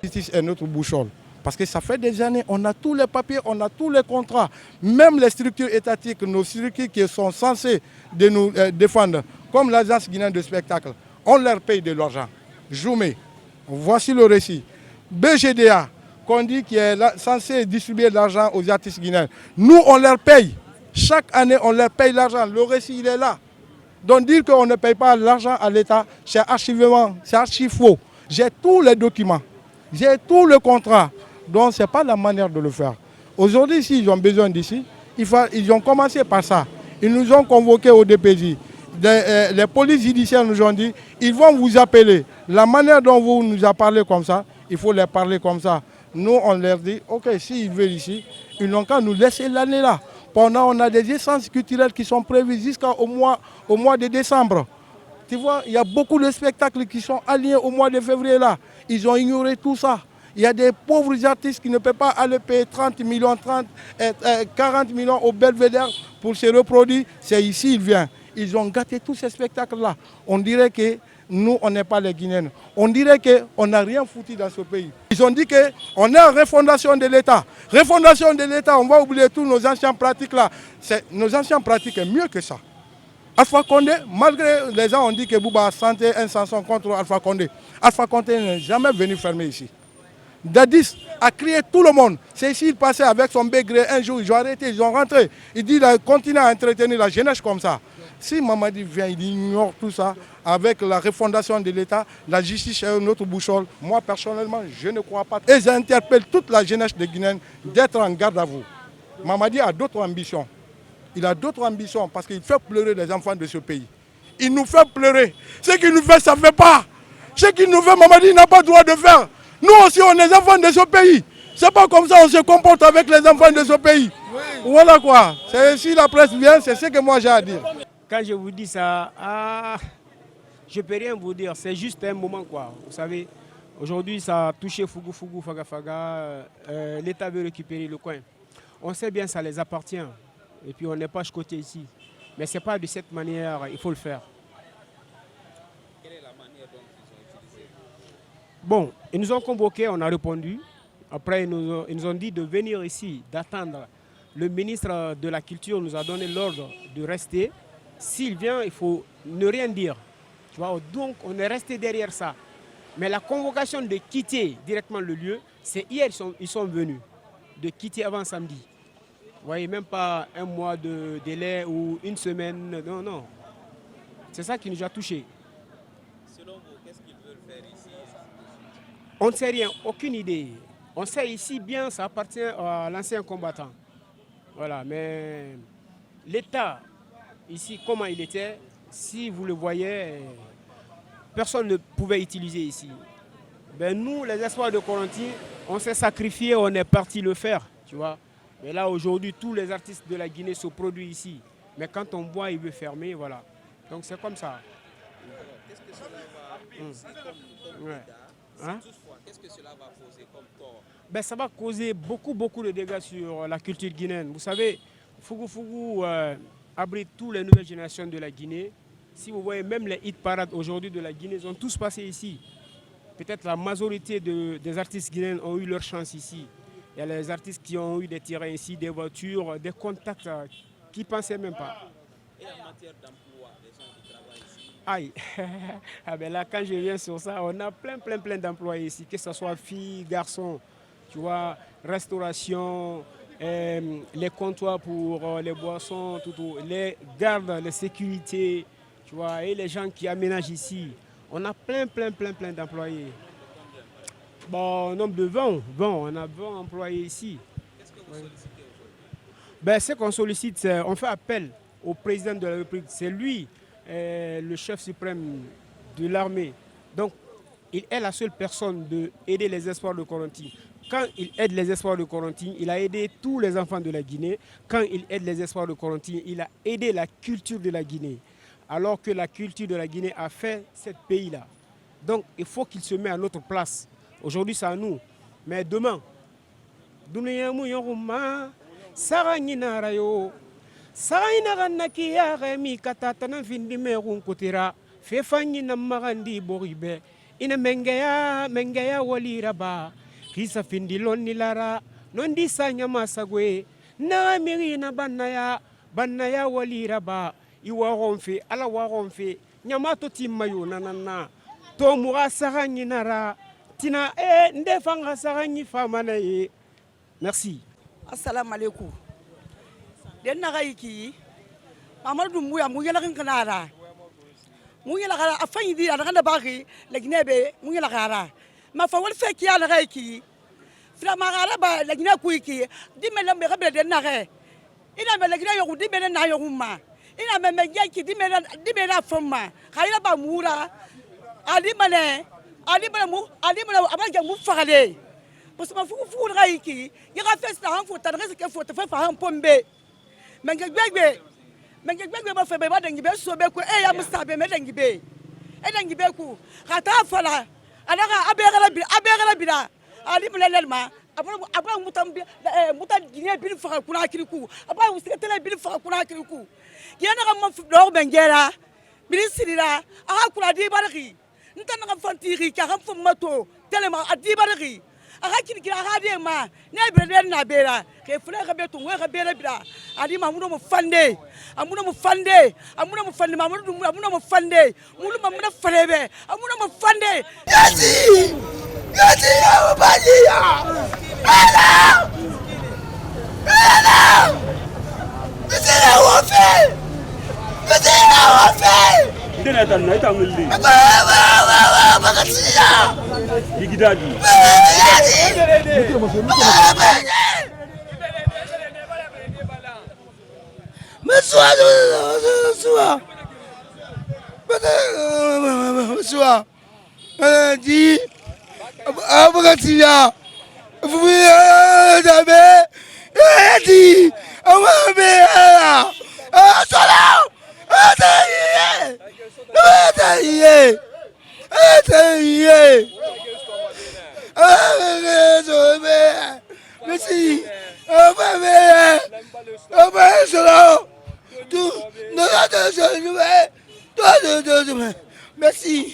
Justice est notre boussole. Parce que ça fait des années, on a tous les papiers, on a tous les contrats. Même les structures étatiques, nos structures qui sont censées de nous défendre, comme l'agence guinéenne de spectacle, on leur paye de l'argent. Joumé, voici le récit. BGDA, qu'on dit qui est censé distribuer de l'argent aux artistes guinéens. Nous, on leur paye. Chaque année, on leur paye l'argent. Le récit, il est là. Donc dire qu'on ne paye pas l'argent à l'État, c'est archi faux. J'ai tous les documents, j'ai tout le contrat. Donc ce n'est pas la manière de le faire. Aujourd'hui, s'ils ont besoin d'ici, ils ont commencé par ça. Ils nous ont convoqués au DPJ. Les polices judiciaires nous ont dit, ils vont vous appeler. La manière dont vous nous avez parlé comme ça, il faut les parler comme ça. Nous, on leur dit, ok, s'ils veulent ici, ils n'ont qu'à nous laisser l'année là. Pendant, on a des essences culturelles qui sont prévues jusqu'au mois de décembre. Tu vois, il y a beaucoup de spectacles qui sont alignés au mois de février là. Ils ont ignoré tout ça. Il y a des pauvres artistes qui ne peuvent pas aller payer 30 millions, 40 millions au Belvédère pour se reproduire. C'est ici qu'ils viennent. Ils ont gâté tous ces spectacles-là. On dirait que nous, on n'est pas les Guinéens. On dirait qu'on n'a rien foutu dans ce pays. Ils ont dit qu'on est en refondation de l'État. Refondation de l'État, on va oublier tous nos anciennes pratiques là. Nos anciennes pratiques sont mieux que ça. Alpha Condé, malgré les gens ont dit que Bouba a santé un chanson contre Alpha Condé. Alpha Condé n'est jamais venu fermer ici. Dadis a crié tout le monde. C'est ici qu'il passait avec son bégré un jour, ils ont arrêté, ils ont rentré. Il dit qu'il continue à entretenir la jeunesse comme ça. Si Mamadi vient, il ignore tout ça, avec la refondation de l'État, la justice est notre boussole. Moi, personnellement, je ne crois pas. Et j'interpelle toute la jeunesse de Guinée d'être en garde à vous. Mamadi a d'autres ambitions. Il a d'autres ambitions parce qu'il fait pleurer les enfants de ce pays. Il nous fait pleurer. Ce qu'il nous fait, ça ne fait pas. Ce qu'il nous fait, Mamadi n'a pas le droit de faire. Nous aussi, on est enfants de ce pays. C'est pas comme ça on se comporte avec les enfants de ce pays. Oui. Voilà quoi. Si la presse vient, c'est ce que moi j'ai à dire. Quand je vous dis ça, je ne peux rien vous dire. C'est juste un moment quoi. Vous savez, aujourd'hui, ça a touché Fougou Fougou, Faga Faga. L'État veut récupérer le coin. On sait bien que ça les appartient. Et puis on n'est pas côté ici. Mais ce n'est pas de cette manière, il faut le faire. Quelle est la manière dont ils ont utilisé? Bon, ils nous ont convoqués, on a répondu. Après, ils nous ont dit de venir ici, d'attendre. Le ministre de la Culture nous a donné l'ordre de rester. S'il vient, il faut ne rien dire. Tu vois, donc, on est resté derrière ça. Mais la convocation de quitter directement le lieu, c'est hier ils sont venus. De quitter avant samedi. Vous voyez, même pas un mois de délai ou une semaine. Non, non. C'est ça qui nous a touchés. Selon vous, qu'est-ce qu'ils veulent faire ici? On ne sait rien, aucune idée. On sait ici bien, ça appartient à l'ancien combattant. Voilà, mais l'État, ici, comment il était, si vous le voyez, personne ne pouvait utiliser ici. Ben nous, les espoirs de Koronti, on s'est sacrifié, on est parti le faire, tu vois. Mais là, aujourd'hui, tous les artistes de la Guinée se produisent ici. Mais quand on voit, il veut fermer, voilà. Donc c'est comme ça. Qu'est-ce que cela va poser comme Ouais. Hein? toutefois, qu'est-ce que cela va poser comme tort? Ben, ça va causer beaucoup de dégâts sur la culture guinéenne. Vous savez, Fougou Fougou abrite toutes les nouvelles générations de la Guinée. Si vous voyez, même les hit parades aujourd'hui de la Guinée, ils ont tous passé ici. Peut-être la majorité des artistes guinéens ont eu leur chance ici. Il y a les artistes qui ont eu des terrains ici, des voitures, des contacts qui ne pensaient même pas. Et en matière d'emploi, les gens qui travaillent ici? Aïe, ah ben là, quand je viens sur ça, on a plein d'employés ici, que ce soit filles, garçons, tu vois, restauration, les comptoirs pour les boissons, tout, les gardes, les sécurités, tu vois, et les gens qui aménagent ici. On a plein d'employés. Bon, nombre de 20, on a 20 employés ici. Qu'est-ce que vous sollicitez aujourd'hui? Ben, ce qu'on sollicite, c'est on fait appel au président de la République. C'est lui, le chef suprême de l'armée. Donc, il est la seule personne d'aider les espoirs de Koronti. Quand il aide les espoirs de Koronti, il a aidé tous les enfants de la Guinée. Quand il aide les espoirs de Koronti, il a aidé la culture de la Guinée. Alors que la culture de la Guinée a fait ce pays-là. Donc, il faut qu'il se mette à notre place. Aujourd'hui, c'est à nous. Mais demain, ina mengeya waliraba kisa findilon nilara nondi sanya masagwe na mirina banaya waliraba iwa ronfe ala wa ronfe nyamato timmayo nanana to muga saganyi nara tina ndefanga saganyi famana ye. Merci. Assalamu alaikum. Den naga yiki Mamadou Mouya muyela kanara muyela kara afanyi di ana baki laginebe muyela kara ma fa wal feki ala gaiki fra magara ba lagina kuiki dimela me gabe den naga ina me lagina yogu dimela na yoguma ina me yaki dimela foma khayla ba mura ali mane abaga mu fagale parce que fu gaiki yaga festa han fo tan ke fo te fa han pombe Mengegbe ba febe ba dengi be so be ko ya mustabe me dengi be ku kata fala anaga abegala bida ali mulalma abra mutam gine bil fa kuna kiriku abra usikatela bil fa kuna kiriku yana ga maf do bengera bil sirira aga kula di baraki ntana ga fantiri ka ga mato telema adi baraki aga kiri aga de ma ne bere na bera ke fure ga betu we ga bere bida ali mamudo mo fande amuna mo fande mamudo amuna mo fande mulu mamuna farebe amuna mo fande yati ya baliya ala bitira wafe Dena tan na ita mulli. Bakasiya. Digidadi. Mesua. Di. Bakasiya. Fuya dabe. Di. Amabe. Salam. Merci.